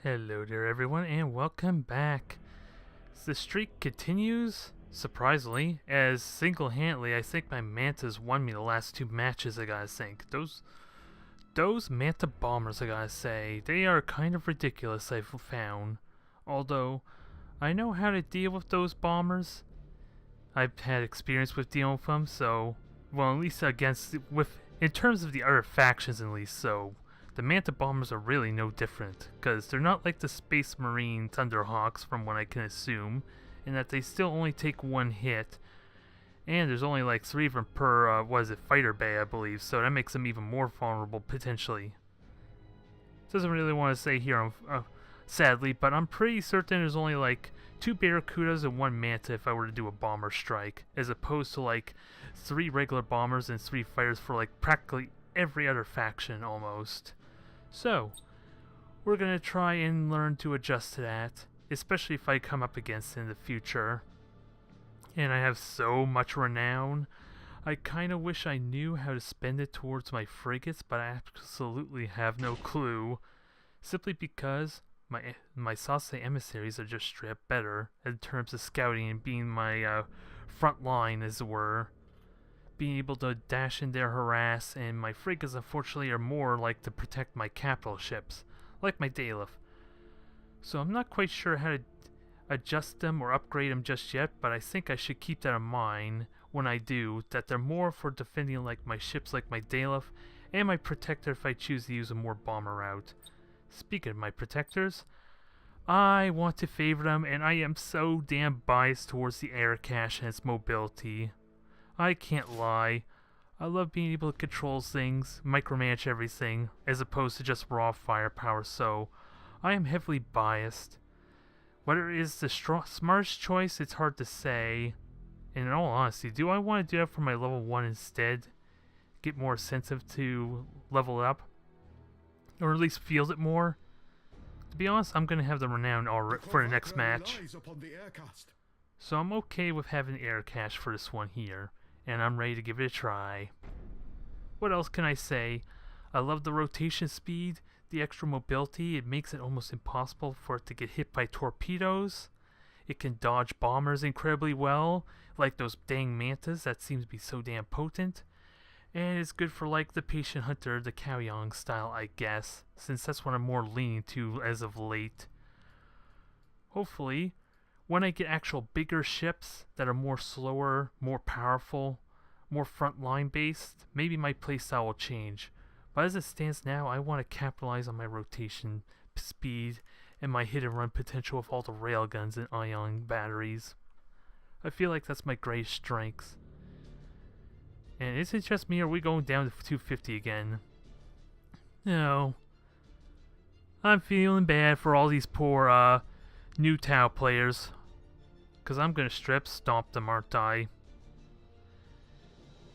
Hello there everyone and welcome back. The streak continues, surprisingly, as single-handedly I think my Mantas won me the last two matches. I gotta think. Those Manta bombers, I gotta say, they are kind of ridiculous, I've found. Although, I know how to deal with those bombers. I've had experience with dealing with them, so, well, at least in terms of the other factions at least, so the Manta Bombers are really no different, because they're not like the Space Marine Thunderhawks from what I can assume, in that they still only take one hit, and there's only like 3 of them per, fighter bay, I believe, so that makes them even more vulnerable, potentially. Doesn't really want to say here, sadly, but I'm pretty certain there's only like 2 Barracudas and 1 Manta if I were to do a bomber strike, as opposed to like 3 regular bombers and 3 fighters for like practically every other faction almost. So, we're gonna try and learn to adjust to that, especially if I come up against it in the future. And I have so much renown. I kinda wish I knew how to spend it towards my frigates, but I absolutely have no clue. Simply because my Sase emissaries are just straight up better in terms of scouting and being my front line, as it were. Being able to dash in there, harass, and my frigates unfortunately are more like to protect my capital ships, like my Dalef. So I'm not quite sure how to adjust them or upgrade them just yet, but I think I should keep that in mind when I do, that they're more for defending like my ships like my Dalef, and my Protector if I choose to use a more bomber route. Speaking of my Protectors, I want to favor them, and I am so damn biased towards the air cache and its mobility. I can't lie. I love being able to control things, micromanage everything, as opposed to just raw firepower, so I am heavily biased. Whether it is the smartest choice, it's hard to say. And in all honesty, do I want to do that for my level 1 instead? Get more sensitive to level it up? Or at least field it more? To be honest, I'm going to have the renown for the next match. So I'm okay with having air cache for this one here, and I'm ready to give it a try. What else can I say? I love the rotation speed, the extra mobility. It makes it almost impossible for it to get hit by torpedoes. It can dodge bombers incredibly well, like those dang Mantas that seems to be so damn potent. And it's good for like the Patient Hunter, the Kaoyong style, I guess, since that's what I'm more leaning to as of late. Hopefully, when I get actual bigger ships that are more slower, more powerful, more frontline based, maybe my playstyle will change. But as it stands now, I want to capitalize on my rotation speed and my hit and run potential with all the railguns and ion batteries. I feel like that's my greatest strength. And is it just me, or are we going down to 250 again? No. I'm feeling bad for all these poor, new Tau players. Because I'm going to strip stomp them, aren't I?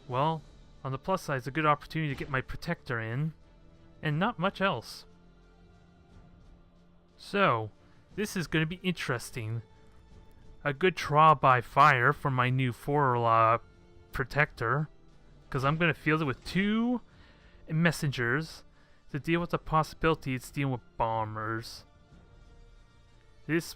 Well, on the plus side, it's a good opportunity to get my Protector in. And not much else. So, this is going to be interesting. A good trial by fire for my new 4 Protector. Because I'm going to field it with 2 messengers to deal with the possibility it's dealing with bombers. This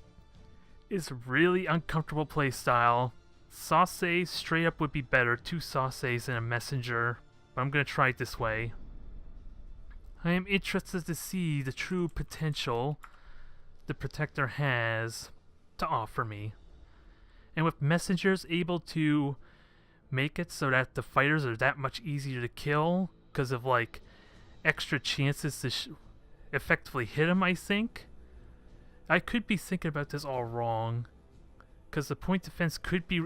is really uncomfortable playstyle. Sase straight up would be better. 2 Sases and a messenger. But I'm going to try it this way. I am interested to see the true potential the Protector has to offer me. And with messengers able to make it so that the fighters are that much easier to kill because of like extra chances to effectively hit them, I think. I could be thinking about this all wrong, because the point defense could be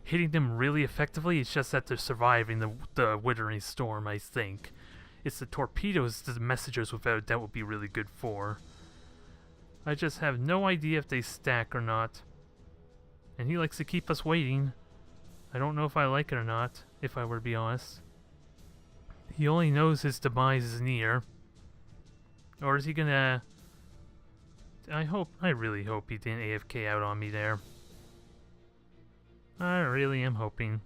hitting them really effectively. It's just that they're surviving the withering storm, I think. It's the torpedoes that the messengers without a doubt would be really good for. I just have no idea if they stack or not. And he likes to keep us waiting. I don't know if I like it or not, if I were to be honest. He only knows his demise is near. Or is he gonna... I really hope he didn't AFK out on me there. I really am hoping.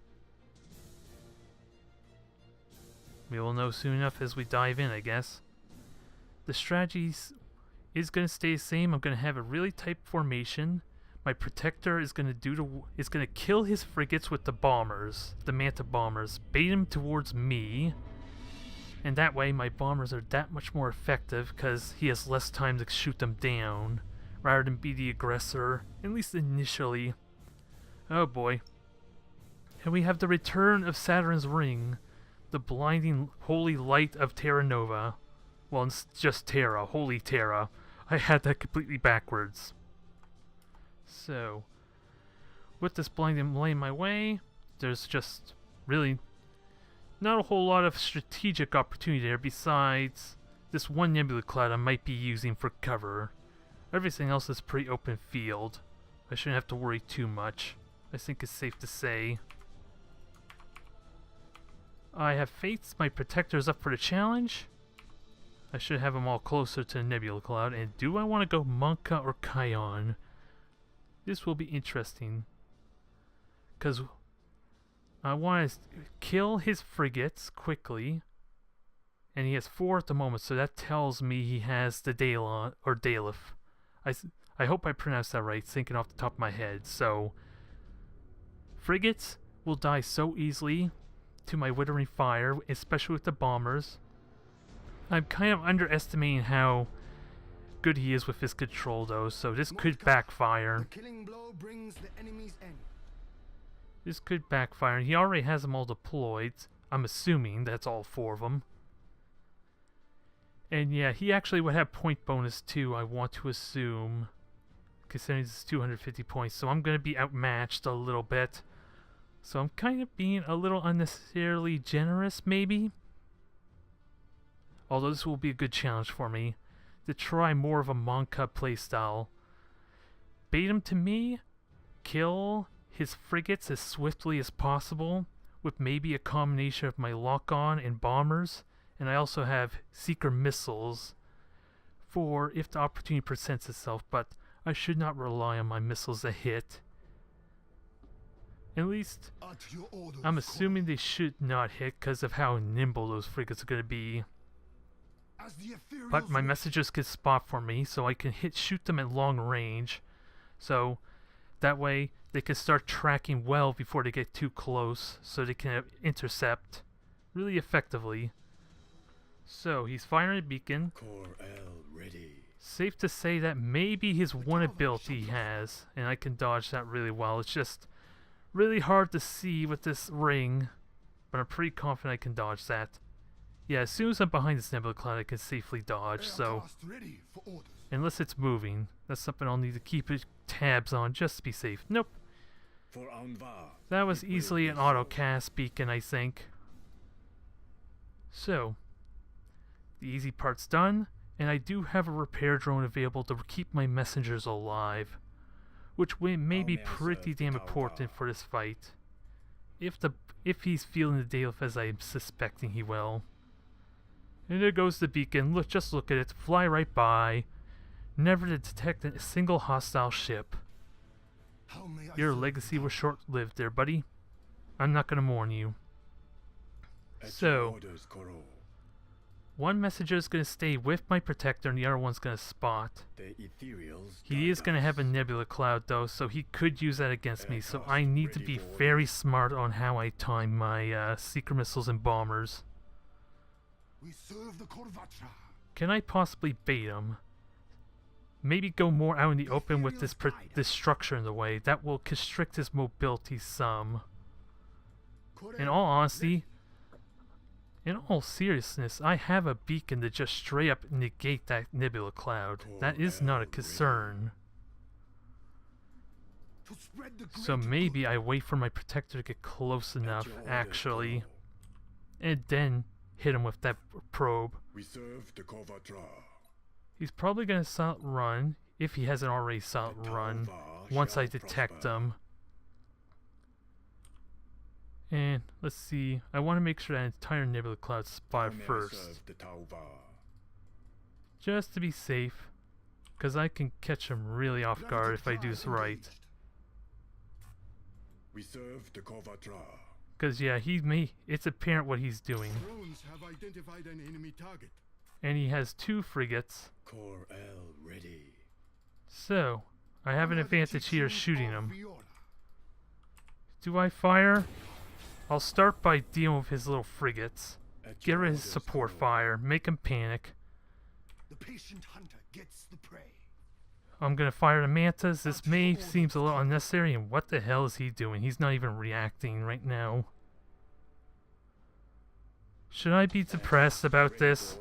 We will know soon enough as we dive in, I guess. The strategies is going to stay the same. I'm going to have a really tight formation. My protector is going to kill his frigates with the bombers, the Manta bombers, bait him towards me, and that way my bombers are that much more effective because he has less time to shoot them down, rather than be the aggressor, at least initially. Oh boy. And we have the return of Saturn's ring, the blinding holy light of Terra Nova. Well, it's just Terra, holy Terra. I had that completely backwards. So, with this blinding light in my way, there's just really not a whole lot of strategic opportunity there besides this one nebula cloud I might be using for cover. Everything else is pretty open field. I shouldn't have to worry too much, I think it's safe to say. I have faith my protector is up for the challenge. I should have them all closer to the nebula cloud. And do I want to go Monka or Kion? This will be interesting. Because I want to kill his frigates quickly. And he has 4 at the moment, so that tells me he has the Daelon, or Dalef. I hope I pronounced that right, thinking off the top of my head. So, frigates will die so easily to my withering fire, especially with the bombers. I'm kind of underestimating how good he is with his control though, so this could backfire. This could backfire, and he already has them all deployed. I'm assuming that's all 4 of them. And yeah, he actually would have point bonus too, I want to assume, considering this is 250 points, so I'm going to be outmatched a little bit. So I'm kind of being a little unnecessarily generous, maybe? Although this will be a good challenge for me, to try more of a Monka playstyle. Bait him to me, kill his frigates as swiftly as possible, with maybe a combination of my lock-on and bombers, and I also have seeker missiles for if the opportunity presents itself, but I should not rely on my missiles to hit. At least, I'm assuming they should not hit because of how nimble those frigates are going to be. But my messengers can spot for me, so I can shoot them at long range. So, that way, they can start tracking well before they get too close, so they can intercept really effectively. So, he's firing a beacon. Safe to say that maybe his one ability he has, and I can dodge that really well. It's just really hard to see with this ring, but I'm pretty confident I can dodge that. Yeah, as soon as I'm behind this nebula cloud, I can safely dodge, so... Unless it's moving. That's something I'll need to keep tabs on just to be safe. Nope. That was easily an auto-cast beacon, I think. So, the easy part's done, and I do have a repair drone available to keep my messengers alive, which may be pretty damn important for this fight. If he's feeling the Dalef as I'm suspecting he will. And there goes the beacon. Just look at it. Fly right by. Never to detect a single hostile ship. Your legacy was short-lived there, buddy. I'm not gonna mourn you. So, one messenger is gonna stay with my protector and the other one's gonna spot. He is gonna have a nebula cloud though, so he could use that against me, so I need to be very smart on how I time my seeker missiles and bombers. Can I possibly bait him? Maybe go more out in the open with this structure in the way. That will constrict his mobility some. In all honesty, in all seriousness, I have a beacon to just straight up negate that nebula cloud. That is not a concern. So maybe I wait for my protector to get close enough, actually, and then hit him with that probe. He's probably going to silent run, if he hasn't already silent run, once I detect him. And, let's see, I want to make sure that entire nebula cloud's spotted first. Just to be safe, because I can catch him really off guard if I do this right. Because yeah, it's apparent what he's doing. Drones have identified an enemy target. And he has 2 frigates. Core L ready. So, I have an advantage here shooting him. Do I fire? I'll start by dealing with his little frigates. Get rid of his support fire. Make him panic. The patient hunter gets the prey. I'm gonna fire the mantas. This may seems a little unnecessary, and what the hell is he doing? He's not even reacting right now. Should I be depressed about this?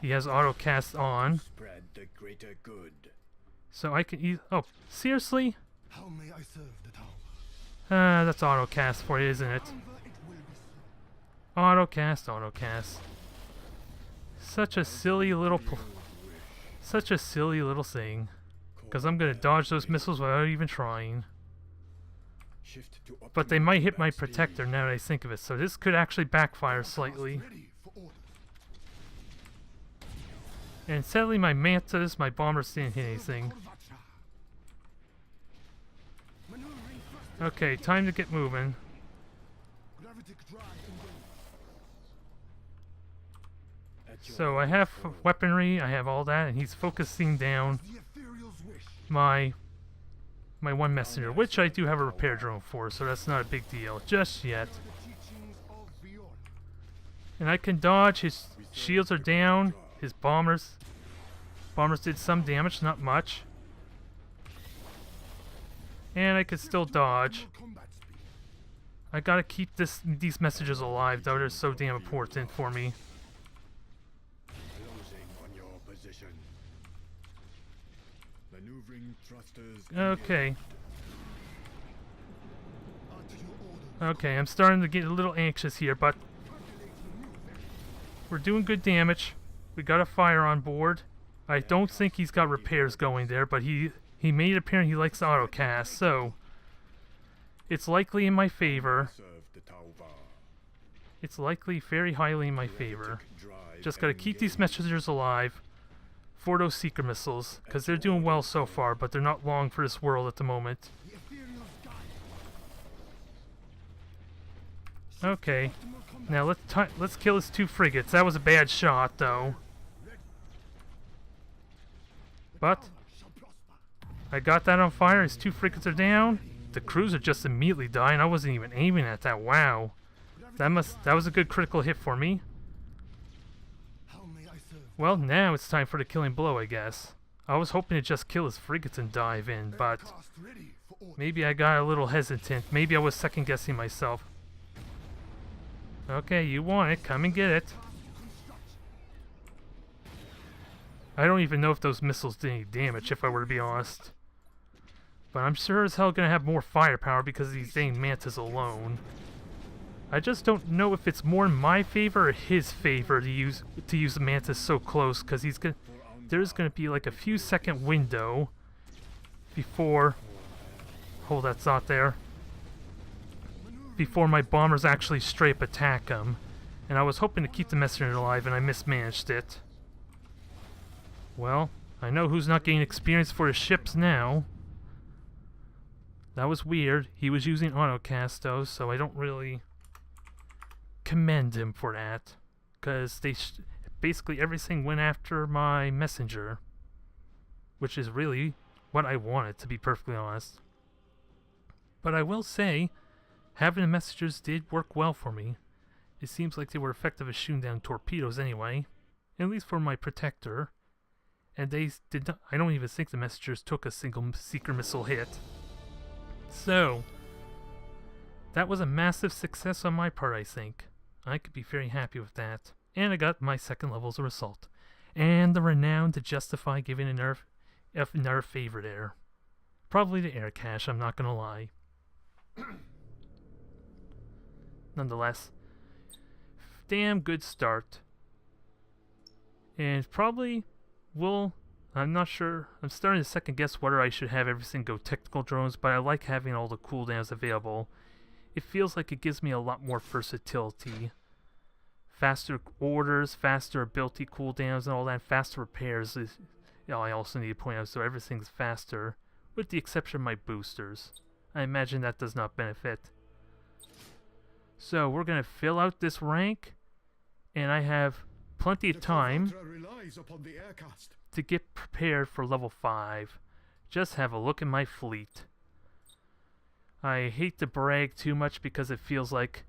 He has autocast on. Spread the greater good. So I can use... Oh, seriously? How may I serve the tower? That's autocast for you, isn't it? It will be so. Autocast. Such a silly little... Such a silly little thing. Because I'm gonna dodge those missiles without even trying. But they might hit my protector now that I think of it, so this could actually backfire slightly. Ready for order. And sadly my mantas, my bombers didn't hit anything. Maneuvering thrust. Okay, time to get moving. Gravitic drive engaged. So I have weaponry, I have all that, and he's focusing down The ethereal's wish. my one messenger, which I do have a repair drone for, so that's not a big deal just yet. The teachings of Bjorn. And I can dodge, his shields are down, his bombers did some damage, not much. And I can still dodge. Combat speed. I gotta keep these messages alive though, they're so damn important for me. Closing on your position. Maneuvering thrusters. Okay. At your order. Okay, I'm starting to get a little anxious here, but we're doing good damage. We got a fire on board. I don't think he's got repairs going there, but he made it appear he likes autocast, so it's likely in my favor. Serve the Tauva. It's likely very highly in my favor. Just gotta keep these messengers alive for those seeker missiles, because they're doing well so far, but they're not long for this world at the moment. The ethereal's guide. Okay, now let's kill his 2 frigates. That was a bad shot, though. But Shall prosper. I got that on fire. His 2 frigates are down. The cruiser just immediately died. I wasn't even aiming at that. Wow, that was a good critical hit for me. How may I serve? Well, now it's time for the killing blow, I guess. I was hoping to just kill his frigates and dive in, but Aircraft ready for order. maybe I got a little hesitant. Maybe I was second guessing myself. Okay, you want it. Come and get it. I don't even know if those missiles did any damage, if I were to be honest. But I'm sure as hell gonna have more firepower because of these dang mantas alone. I just don't know if it's more in my favor or his favor to use the mantas so close, because there's gonna be like a few second window before... Hold that thought there. Before my bombers actually straight up attack him. And I was hoping to keep the messenger alive and I mismanaged it. Well, I know who's not getting experience for his ships now. That was weird. He was using autocast though, so I don't really commend him for that. Because basically everything went after my messenger. Which is really what I wanted, to be perfectly honest. But I will say, having the messengers did work well for me. It seems like they were effective at shooting down torpedoes anyway. At least for my protector. And they did not, I don't even think the messengers took a single seeker missile hit. So, that was a massive success on my part, I think. I could be very happy with that. And I got my 2nd level as a result. And the renown to justify giving another favorite air. Probably the air cache, I'm not gonna lie. Nonetheless, damn good start. And probably I'm not sure, I'm starting to second guess whether I should have everything go technical drones, but I like having all the cooldowns available. It feels like it gives me a lot more versatility. Faster orders, faster ability cooldowns and all that, faster repairs is, I also need to point out, so everything's faster, with the exception of my boosters. I imagine that does not benefit. So we're going to fill out this rank, and I have plenty of time relies upon the aircast. to get prepared for level 5. Just have a look at my fleet. I hate to brag too much because it feels like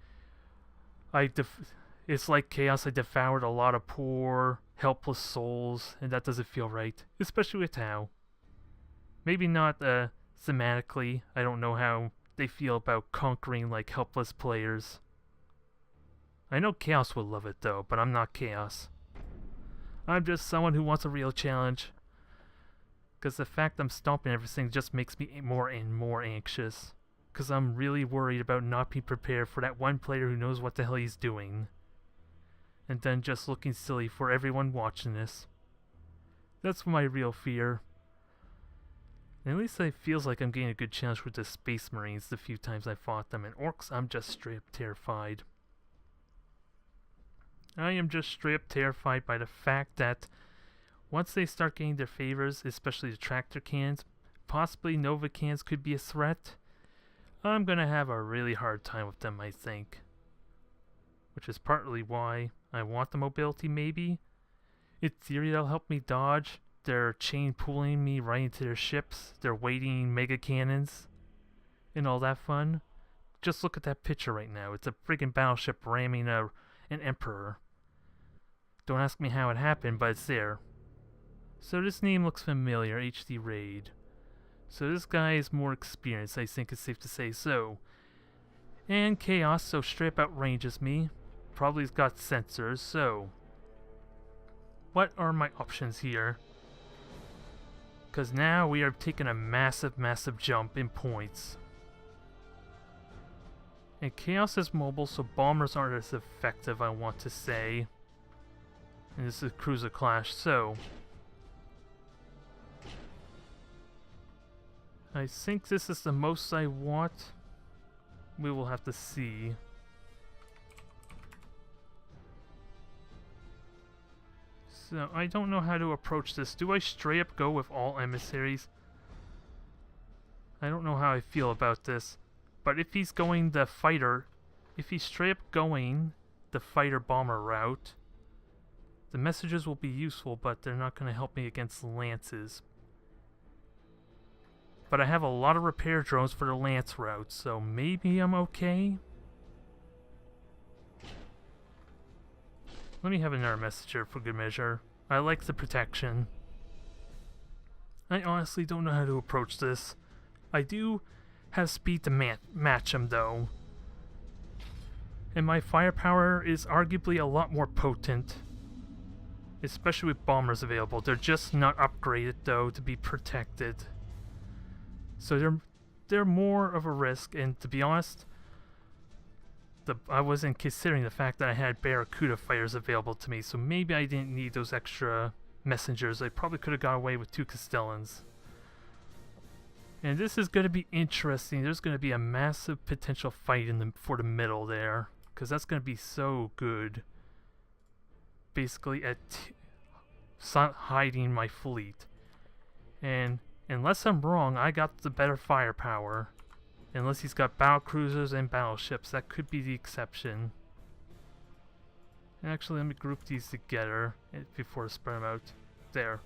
it's like Chaos. I devoured a lot of poor, helpless souls, and that doesn't feel right, especially with Tau. Maybe not thematically. I don't know how they feel about conquering like helpless players. I know Chaos would love it though, but I'm not Chaos. I'm just someone who wants a real challenge. Because the fact I'm stomping everything just makes me more and more anxious. Because I'm really worried about not being prepared for that one player who knows what the hell he's doing. And then just looking silly for everyone watching this. That's my real fear. And at least it feels like I'm getting a good challenge with the Space Marines the few times I fought them. And Orcs, I'm just straight up terrified. I am just straight up terrified by the fact that once they start getting their favors, especially the tractor cans, possibly Nova cans could be a threat. I'm gonna have a really hard time with them, I think. Which is partly why I want the mobility, maybe. In theory, that'll help me dodge. They're chain pulling me right into their ships. They're weighting mega cannons. And all that fun. Just look at that picture right now. It's a friggin' battleship ramming an emperor. Don't ask me how it happened, but it's there. So this name looks familiar, HD Raid. So this guy is more experienced, I think it's safe to say so. And Chaos, so straight up outranges me. Probably has got sensors, so... what are my options here? Because now we are taking a massive, massive jump in points. And Chaos is mobile, so bombers aren't as effective, I want to say. And this is a cruiser clash, so... I think this is the most I want. We will have to see. So, I don't know how to approach this. Do I straight up go with all emissaries? I don't know how I feel about this. But if he's going the fighter, if he's straight up going the fighter-bomber route, the messages will be useful, but they're not going to help me against lances. But I have a lot of repair drones for the lance route, so maybe I'm okay? Let me have another messenger for good measure. I like the protection. I honestly don't know how to approach this. I do have speed to match him though. And my firepower is arguably a lot more potent. Especially with bombers available. They're just not upgraded though to be protected. So they're more of a risk, and to be honest, I wasn't considering the fact that I had Barracuda fighters available to me, so maybe I didn't need those extra messengers. I probably could have got away with 2 Castellans. And this is going to be interesting. There's going to be a massive potential fight for the middle there, because that's going to be so good. Basically at hiding my fleet. And unless I'm wrong, I got the better firepower. Unless he's got battle cruisers and battleships, that could be the exception. Actually, let me group these together before I spread them out. There.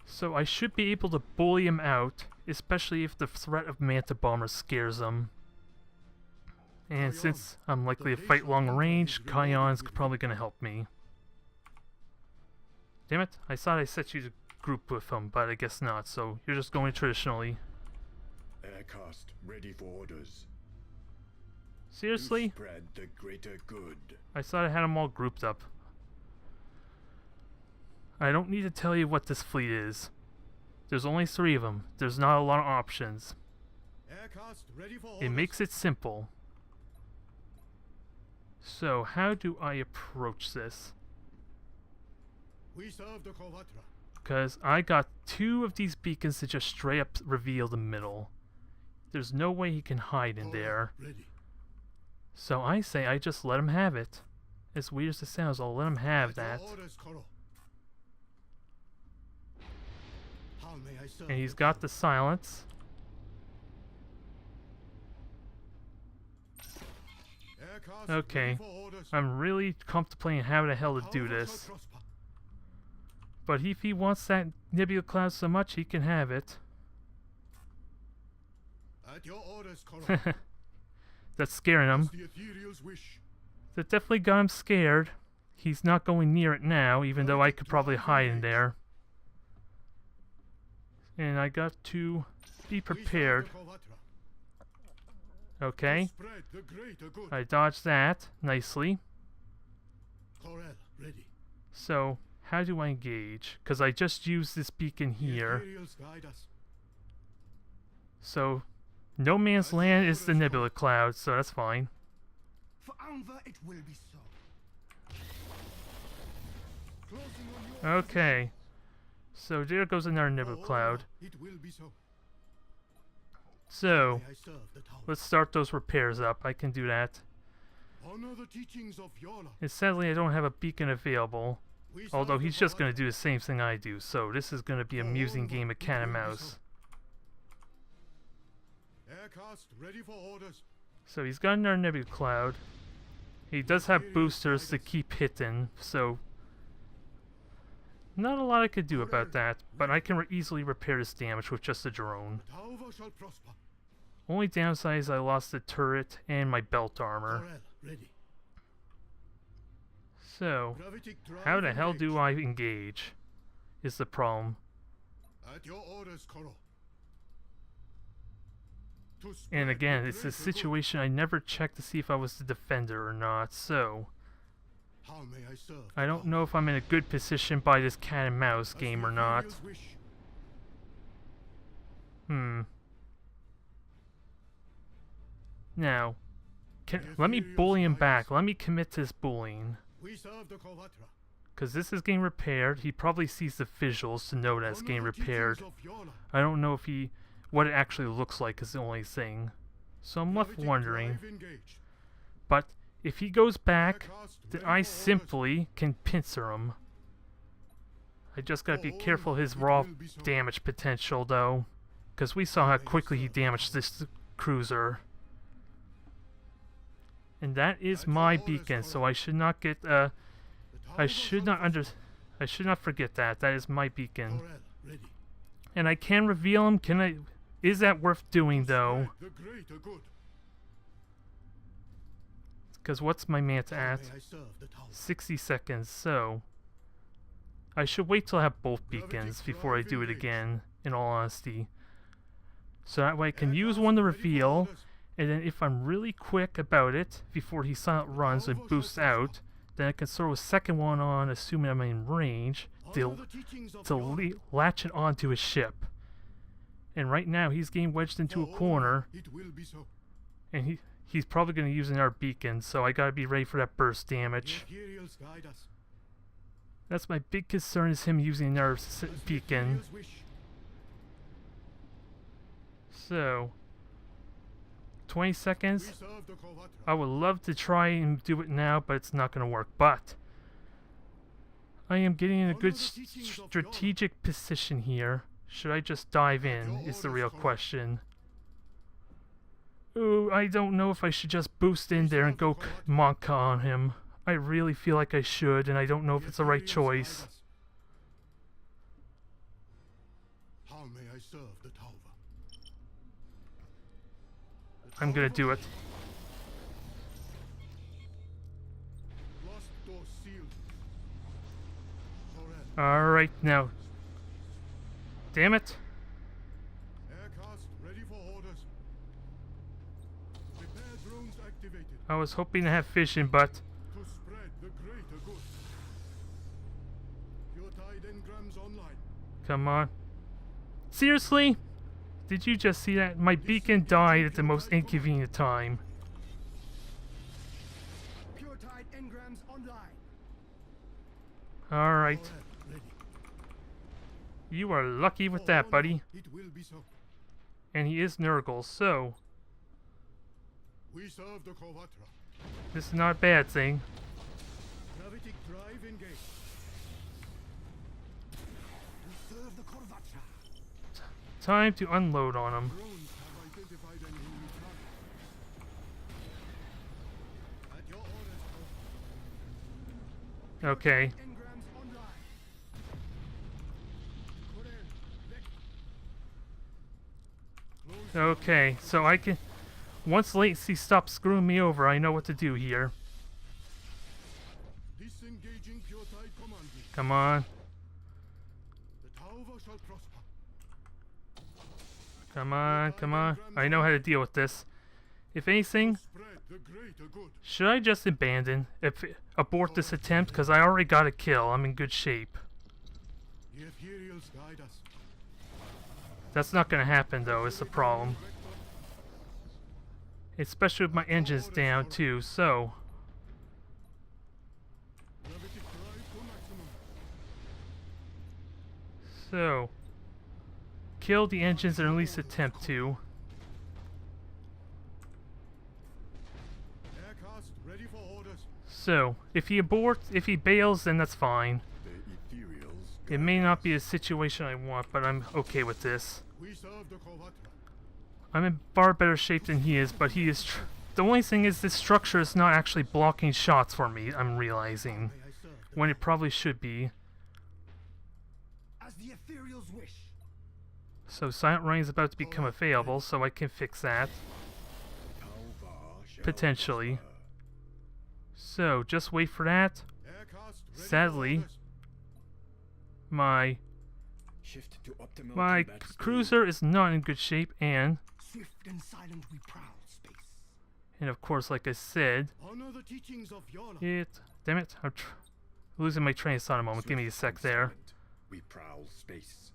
So I should be able to bully him out, especially if the threat of Manta Bomber scares him. And since I'm likely to fight long range, Kion's probably going to help me. Damn it, I thought I set you to group with him, but I guess not, so you're just going traditionally. Aircast ready for orders. Seriously? To spread the greater good. I thought I had them all grouped up. I don't need to tell you what this fleet is. There's only 3 of them. There's not a lot of options. Aircast ready for It orders. makes it simple. So, how do I approach this? We serve the Kovatra. Because I got 2 of these beacons to just straight up reveal the middle. There's no way he can hide in there. Ready. So I say I just let him have it. As weird as it sounds, I'll let him have At your that. orders, Koro. How may I serve And he's you? got the silence. Aircast Okay. ready for orders. I'm really contemplating how the hell to do Our shall this. prosper. But if he wants that nebula cloud so much, he can have it. At your orders, Koro. That's scaring As him. the ethereals wish. That definitely got him scared. He's not going near it now, even though I could probably hide in there. And I got to be We serve prepared. the Kovatra. Okay. To spread the greater good. I dodged that nicely. Corel, ready. So, how do I engage? Because I just used this beacon The here. ethereals guide us. So, no man's land is the nebula cloud, so that's fine. For Anva it will be so. Closing on your Okay. So there goes another position. nebula For cloud. Orla, it will be so. So, May I serve the tower. let's start those repairs up. I can do that. Honor the teachings of Yola. And sadly, I don't have a beacon available. We serve Although the he's just Kovatra. going to do the same thing I do. So this is going to be an amusing game of cat and mouse. Aircast ready for orders. So he's got another nebula cloud. He does have boosters to keep hitting, so not a lot I could do about that, but I can easily repair this damage with just a drone. The tower shall prosper. Only downside is I lost the turret and my belt armor. Corel, ready. So, Gravitic drive how the hell engaged. do I engage? Is the problem. At your orders, Koro. To And spread again, the it's a greater good. situation I never checked to see if I was the defender or not, so How may I serve I the don't tower? know if I'm in a good position by this cat and mouse As game the or not. ethereals wish. Now, The let me ethereals bully him guide back. us. Let me commit to this bullying. We serve the Kovatra. Because this is getting repaired. He probably sees the visuals to know that it's Honor getting the teachings repaired. of Yola. I don't know if what it actually looks like is the only thing. So I'm left Gravitic wondering. drive engaged. But if he goes back, Aircast then ready I for orders. simply can pincer him. I just gotta be For careful of Orla, his it raw will be so. damage potential though. Because we saw how quickly he damaged this cruiser. And that is At your my orders, beacon, so Cora. I should not get The I tower should shall not prosper. I should not forget that. That is my beacon. Corel, ready. And I can reveal him. Can I? Is that worth doing though? Spread the greater good. Because what's my manta How at? may I serve the tower? 60 seconds. So I should wait till I have both Gravitic beacons before I drive do it engaged. again. In all honesty, so that way I can use Aircast one to ready for reveal, orders. and then if I'm really quick about it before he silent runs and Tower shall boosts prosper. out, then I can throw a second one on, assuming I'm in range, Honor to the teachings of to Yola. latch it onto his ship. And right now he's getting wedged into a For Orla, corner, it will be so. and he's probably going to use another beacon, so I gotta be ready for that burst The damage. ethereals guide us. That's my big concern, is him using another As the beacon. ethereals wish. So 20 We seconds. serve the Kovatra. I would love to try and do it now, but it's not going to work. But I am getting in a Honor good the teachings of Yola. strategic position here. Should I just dive in your is the orders, real Cora. question. Ooh, I don't know if I should just boost in there and go Monka on him. I really feel like I should, and I don't know if it's the right ethereals guide choice. us. How may I serve the tower? The I'm gonna tower do it. Lost door sealed. Corel. Alright, now. Damn it. Aircast ready for orders. Repair drones activated. I was hoping to have vision, but To spread the greater good. Your tide engrams online. come on. Seriously? Did you just see that? My beacon died at the most inconvenient time. Pure tide engrams online. Alright. Corel, ready. You are lucky with For that, Orla, buddy. It will be so. And he is Nurgle, so We serve the Kovatra. this is not a bad thing. Gravitic drive engaged. We serve the Kovatra. Time to unload on him. Drones have identified an enemy Okay. Engrams online. Corel, Okay, so I can... Once latency stops screwing me over, I know what to do here. disengaging pure tide command. Come on. The tower shall prosper. Come on, come on. I know how to deal with this. If anything, Spread the greater good. should I just abort this attempt? Because I already got a kill. I'm in good shape. The ethereals guide us. That's not going to happen, though, is the problem. Especially with my engines down, too, so... Gravity drive to maximum. So... Kill the engines, or at least attempt to. Aircast ready for orders. So, if he bails, then that's fine. The ethereals It may not be a situation I want, but I'm okay with this. We serve the Kovatra. I'm in far better shape than he is, but he is... The only thing is this structure is not actually blocking shots for me, I'm realizing. May I serve the When it probably should be. as the ethereals wish. So Silent Rain is about to become available, so I can fix that. Talvar shall Potentially. prosper. So, just wait for that. Aircast ready Sadly, for orders. My Shift to optimal my combat speed. cruiser is not in good shape, and Swift and silent we prowl space. of course, like I said, Honor the teachings of Yola. damn it, I'm losing my train of thought a moment. Give me a Swift sec and there. silent, we prowl space.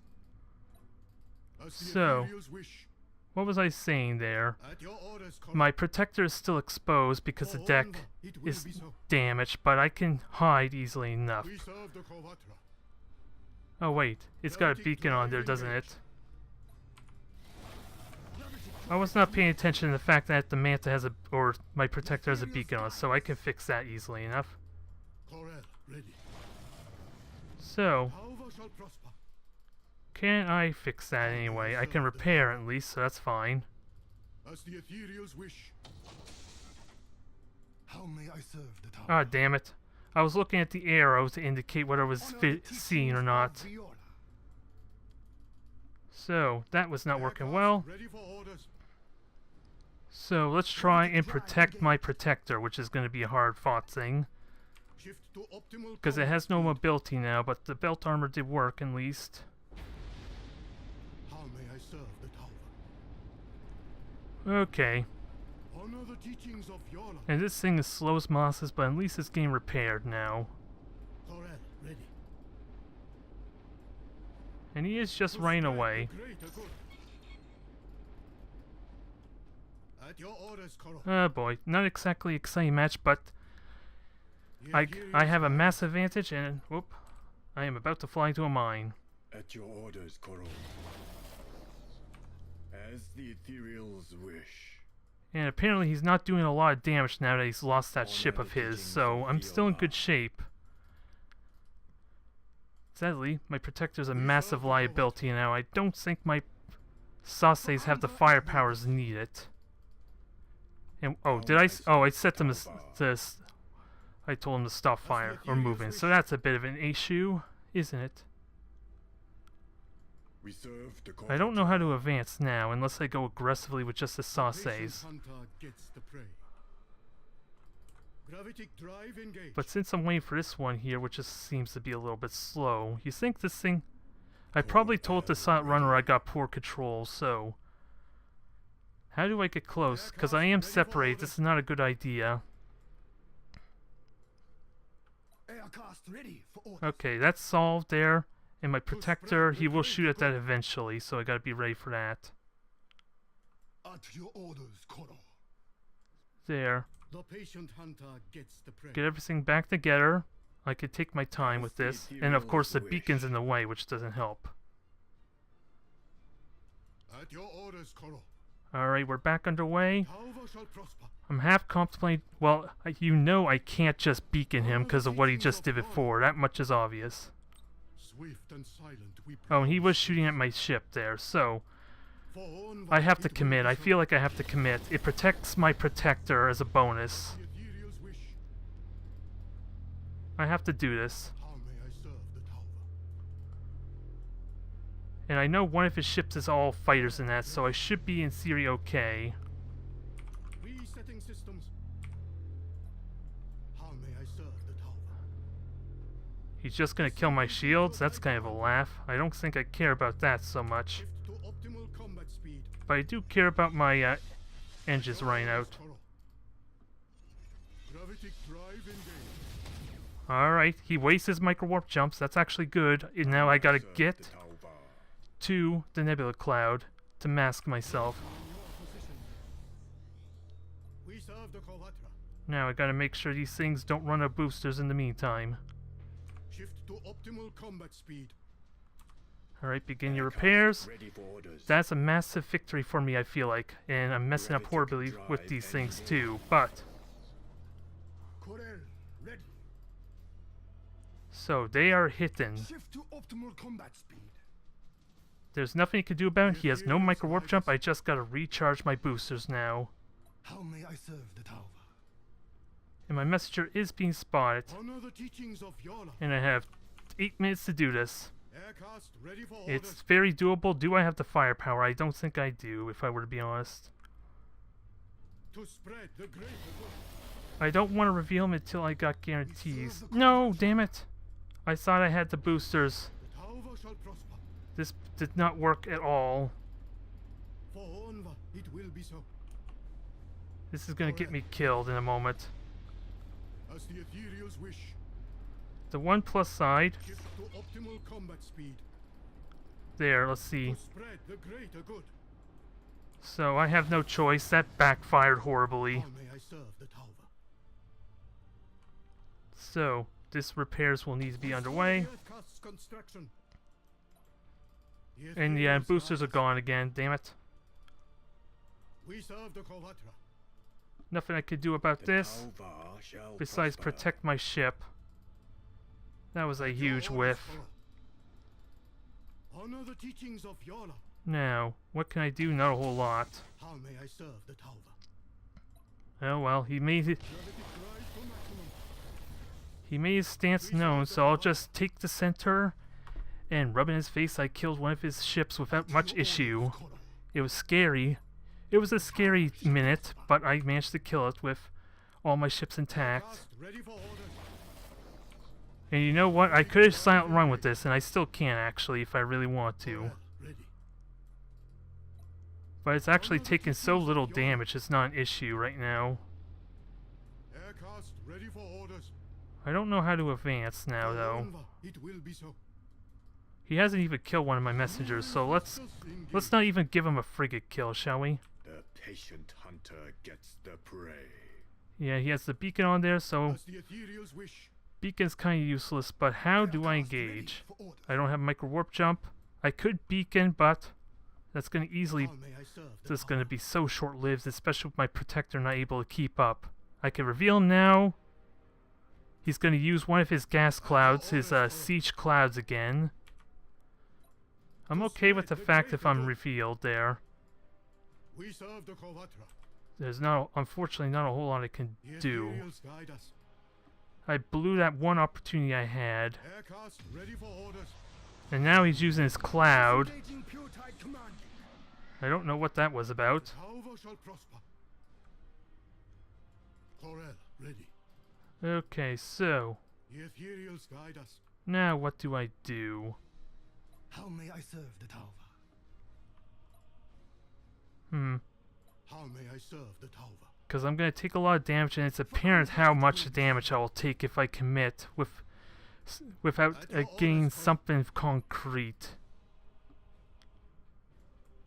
As the So, ethereals wish. What was I saying there? At your orders, Corel. My protector is still exposed because the For deck Onva, it will is be so. damaged, but I can hide easily enough. We serve the Kovatra. Oh wait, it's got a beacon on there, doesn't it? I was not paying attention to the fact that the Manta has my protector has a beacon on, so I can fix that easily enough. Corel, ready. So, Tower shall prosper. can I fix that anyway? I can repair at least, so that's fine. As the ethereals wish. How may I serve the tower? Ah, damn it. I was looking at the arrow to indicate whether it was seen or not. So, that was not working well. Ready for orders. So, let's try and protect my protector, which is going to be a hard-fought thing. Shift to optimal Because it combat has no speed. mobility now, but the belt armor did work at least. How may I serve the tower? Okay. Honor the teachings of Yola. And this thing is slow as molasses, but at least it's getting repaired now. Corel, ready. And he is just To running spread the away. greater good. At your orders, Corel. Oh boy, not exactly exciting match, but The I ethereals have a guide massive advantage, and whoop, I am about to fly into a mine. At your orders, Corel. As the ethereals wish. And apparently he's not doing a lot of damage now that he's lost that All ship of his, navigating so I'm still in good Viola. shape. Sadly, my protector's a We massive serve the liability now. I don't think my Sasays have the firepowers needed. And oh, did I? I set them I told them to stop fire or moving. So that's a bit of an issue, isn't it? We serve the I don't know how to advance now unless I go aggressively with just the Patient Sasays. hunter gets the prey. Gravitic drive engage. But since I'm waiting for this one here, which just seems to be a little bit slow, you think this thing... I probably told the Silent Runner I got poor control, so... How do I get close? Because I am separated, this is not a good idea. Aircast ready for orders. Okay, that's solved there. And my protector, he will shoot at that eventually, so I gotta be ready for that. At your orders, Corel. There. The patient hunter gets the prey. Get everything back together. I could take my time with this. And of course the beacon's in the way, which doesn't help. At your orders, Corel. Alright, we're back underway. Tower shall prosper. I'm half contemplating... Well, you know I can't just beacon him because of what he just did before. That much is obvious. Swift and silent we Oh, and he was prowl shooting at my ship there, so... For Onva I have to it will commit. be I so. feel like I have to commit. It protects my protector as a bonus. The ethereals wish. I have to do this. How may I serve the Tauva? And I know one of his ships is all fighters in that, so I should be in theory okay. Resetting systems. How may I serve the Tauva? He's just gonna kill my shields? That's kind of a laugh. I don't think I care about that so much. Shift to optimal combat speed. But I do care about my engines running out. Gravity drive engaged. Alright, he wastes his micro warp jumps. That's actually good. And now I gotta Serve get the Tauva. to the nebula cloud to mask myself. Your position. We serve the Kovatra. Now I gotta make sure these things don't run out of boosters in the meantime. Shift to optimal combat speed. Alright, begin your Aircraft repairs. ready for orders. That's a massive victory for me, I feel like. And I'm messing up horribly with these things too. But, Corel, ready. so they are hitting. Shift to optimal combat speed. There's nothing he can do about it. He has no micro warp jump. I just gotta recharge my boosters now. How may I serve the Tauva? And my messenger is being spotted. Honor the teachings of Yola. And I have 8 minutes to do this. Aircast ready for orders. It's very doable. Do I have the firepower? I don't think I do, if I were to be honest. To spread the greater good. I don't want to reveal him until I got guarantees. No, damn it. I thought I had the boosters. The Tauva shall prosper. This did not work at all. For Onva, it will be so. This is gonna get me killed in a moment. As the ethereals wish. The one plus side. Shift to optimal combat speed. There, let's see. To spread the greater good. So I have no choice. That backfired horribly. How may I serve the Tauva? So, this repairs will need to be underway. The Earthcast's construction. And yeah, ethereals boosters are guide us. gone again, damn it. We serve the Kovatra. Nothing I could do about The this, Tauva shall besides prosper. protect my ship. That was a At your huge orders, whiff. Korra. Honor the teachings of Yola. Now, what can I do? Not a whole lot. How may I serve the Tauva? Oh well, he made it. Gravity drive to maximum. He made his stance known, so I'll just take the center and rub in his face. I killed one of his ships without much issue. It was scary. It was a scary minute, but I managed to kill it with all my ships intact. Cast ready for orders. And you know what? I could have silent run with this, and I still can actually if I really want to. Corel, ready. But it's actually taken so little damage, it's not an issue right now. Aircast ready for orders. I don't know how to advance now, For though. Onva, it will be so. He hasn't even killed one of my messengers, so let's not even give him a frigate kill, shall we? The patient hunter gets the prey. Yeah, he has the beacon on there, so As the ethereals wish. beacon's kind of useless, but how do I Aircast ready engage? for orders. I don't have micro warp jump. I could beacon, but that's going to easily, How may I serve the this is going to Tauva? be so short-lived, especially with my protector not able to keep up. I can reveal him now. He's going to use one of his gas clouds, his siege clouds again. I'm okay with the fact if I'm revealed there. We serve the Kovatra. There's not, unfortunately, not a whole lot I can The do. ethereals guide us. I blew that one opportunity I had, Aircast ready for orders. and now he's using his cloud. Engaging pure tide command. I don't know what that was about. Tauva shall prosper. Corel, ready. Okay, so The ethereals guide us. now what do I do? How may I serve the Tauva? How may I serve the Tauva? Because I'm going to take a lot of damage, and it's apparent how much damage I will take if I commit without getting something concrete.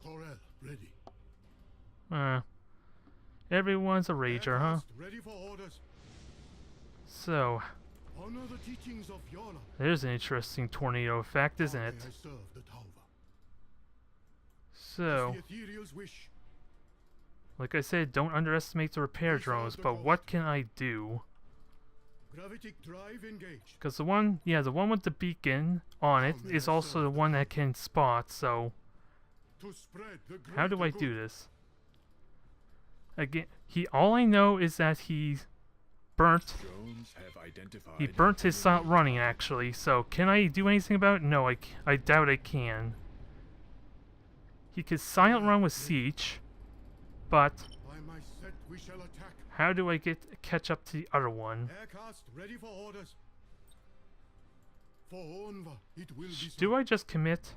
Corel, ready. Everyone's a rager, huh? Aircast ready for orders. So, Honor the teachings of Yola. there's an interesting tornado effect, isn't How it? may I serve the Tauva? So, As the ethereals wish. like I said, don't underestimate the repair drones, but what can I do? Gravitic drive engaged. Because the one with the beacon on it is also the one that can spot, so To spread the how do I greater do good. this? Again, all I know is that he burnt. Drones have identified. He burnt his silent running, actually. So, can I do anything about it? No, I doubt I can. He could silent run with Siege, but By my set, we shall attack. how do I catch up to the other one? Aircast ready for orders. For Onva, it will be so. Do I just commit?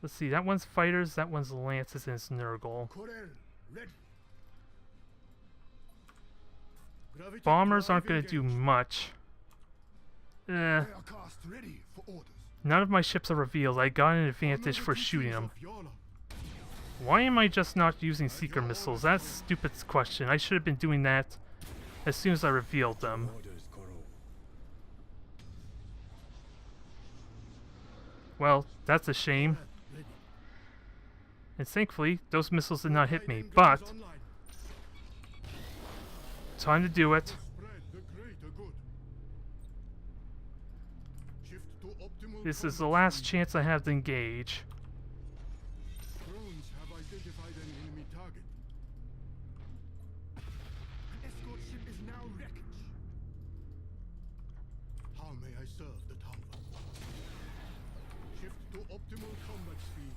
Let's see, that one's fighters, that one's lances, and it's Nurgle. Corel, ready. Gravity Bombers drive aren't going to do engaged. much. Aircast ready for orders. None of my ships are revealed. I got an advantage for shooting them. Why am I just not using seeker missiles? That's a stupid question. I should have been doing that as soon as I revealed them. Orders, Koro. Well, that's a shame. And thankfully, those missiles did not hit me. But, time to do it. This is the last chance I have to engage. Drones have identified an enemy target. An escort ship is now wreckage. How may I serve the tower? Shift to optimal combat speed.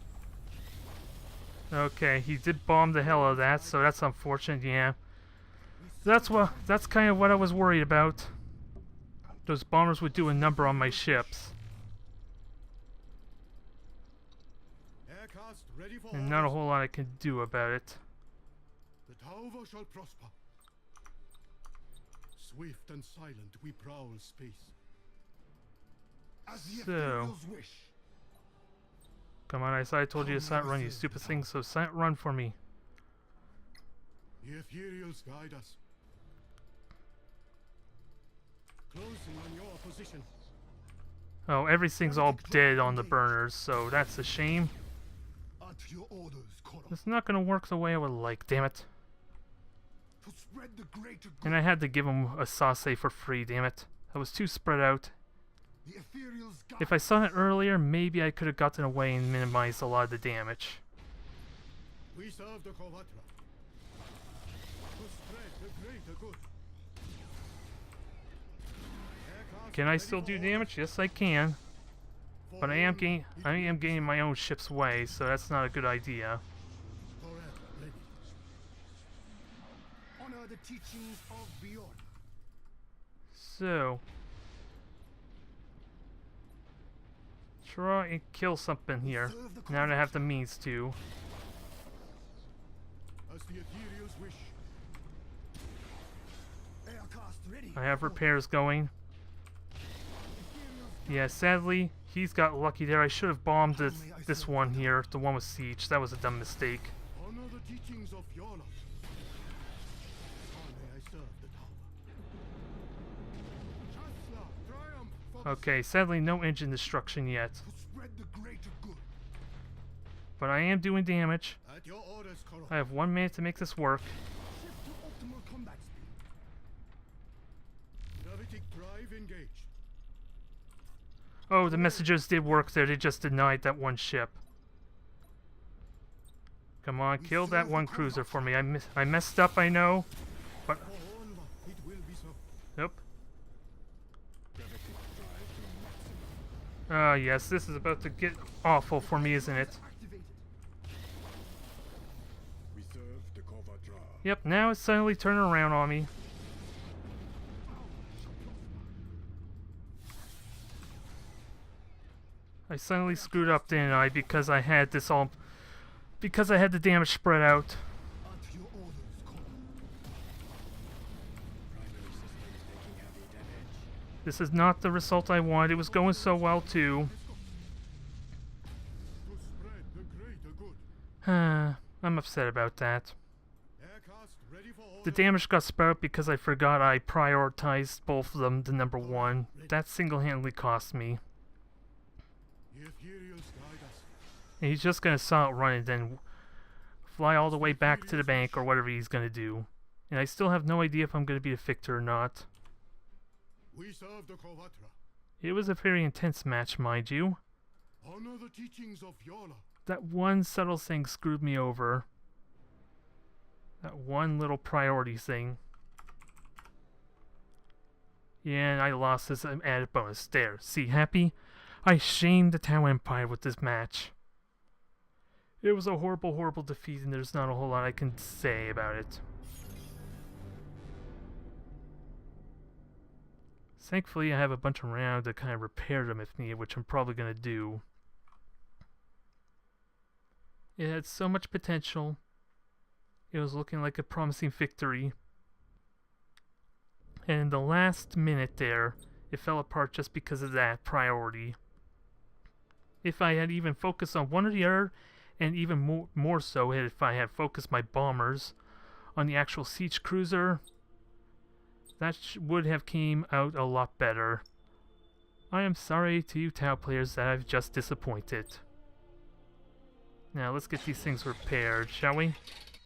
Okay, he did bomb the hell out of that, so that's unfortunate, yeah. That's kind of what I was worried about. Those bombers would do a number on my ships. Aircast ready for And not a orders. whole lot I can do about it. The tower shall prosper. Swift and silent we prowl space. As the So- Ethereals wish. Come on, I told you to silent run, you stupid thing, so silent run for me. The Ethereals guide us. Closing on your position. Oh, everything's all dead on the burners, so that's a shame. At your orders, Koro. It's not gonna work the way I would like, damn it. To spread the greater good. And I had to give him a sauce for free, damn it. I was too spread out. The Ethereals guide If I saw it earlier, maybe I could have gotten away and minimized a lot of the damage. We serve the Kovatra. To spread the greater good. Aircast Can I ready still for do orders. damage? Yes, I can. For But I am Onva, it will be gaining my own ship's way, so that's not a good idea. Corel, ready. Honor the teachings of Bjorn. So, try and kill something here. Now that I have the means to. As the Ethereals wish. Aircast ready. I have repairs going. Yeah, sadly, he's got lucky there. I should have bombed this one here, the one with Siege. That was a dumb mistake. Honor the teachings of Yola. How may I serve the tower? Chancellor, triumph for the Okay, sadly, no engine destruction yet. to spread the greater good. But I am doing damage. At your orders, Koro. I have 1 minute to make this work. Shift to optimal combat speed. Gravitic drive engaged. Oh, the messengers did work there. They just denied that one ship. Come on, kill that one cruiser for me. I messed up, I know. But, For Onva, it will be so. nope. Gravitic drive to maximum. Ah, yes, this is about to get awful for me, isn't it? Activated. We serve the Kovatra. Yep, now it's suddenly turning around on me. I suddenly screwed up, didn't I? Because I had this all... Because I had the damage spread out. At your orders, Koro. Primary systems taking heavy damage. This is not the result I wanted. It was going so well, too. To spread the greater good. I'm upset about that. Aircast ready for The orders. damage got spread out because I forgot I prioritized both of them to number 1. That single-handedly cost me. The Ethereals guide us. And he's just gonna silent run and then fly all the way back to the bank or whatever he's gonna do. And I still have no idea if I'm gonna be a victor or not. We serve the Kovatra. It was a very intense match, mind you. Honor the teachings of Yola. That one subtle thing screwed me over. That one little priority thing. Yeah, and I lost this added bonus. There, see, happy? I shamed the Tau Empire with this match. It was a horrible, horrible defeat, and there's not a whole lot I can say about it. Thankfully, I have a bunch around to kind of repair them if needed, which I'm probably going to do. It had so much potential. It was looking like a promising victory. And in the last minute there, it fell apart just because of that priority. If I had even focused on one or the other, and even more so if I had focused my bombers on the actual siege cruiser, that would have came out a lot better. I am sorry to you Tau players that I've just disappointed. Now let's get these things repaired, shall we?